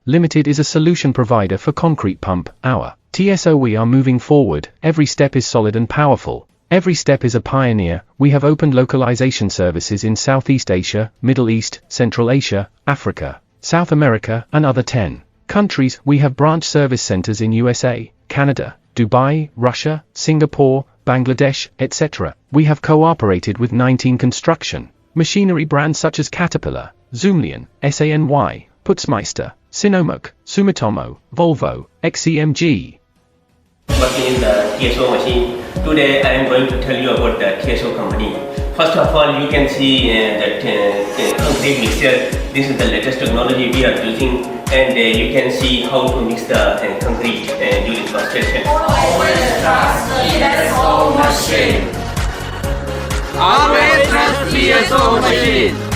Limited is a solution provider for concrete pump. Our TSO. We are moving forward. Every step is solid and powerful. Every step is a pioneer. We have opened localization services in Southeast Asia, Middle East, Central Asia, Africa, South America, and other 10 countries. We have branch service centers in USA, Canada, Dubai, Russia, Singapore, Bangladesh, etc. We have cooperated with 19 construction machinery brands such as Caterpillar, Zoomlion, SANY, Putzmeister, Sinomuk, Sumitomo, Volvo, XCMG. Working in the TSO machine. Today I am going to tell you about the TSO company. First of all, you can see that concrete mixture. This is the latest technology we are using, and you can see how to mix the concrete during construction. Always trust the TSO machine. Always trust TSO machine.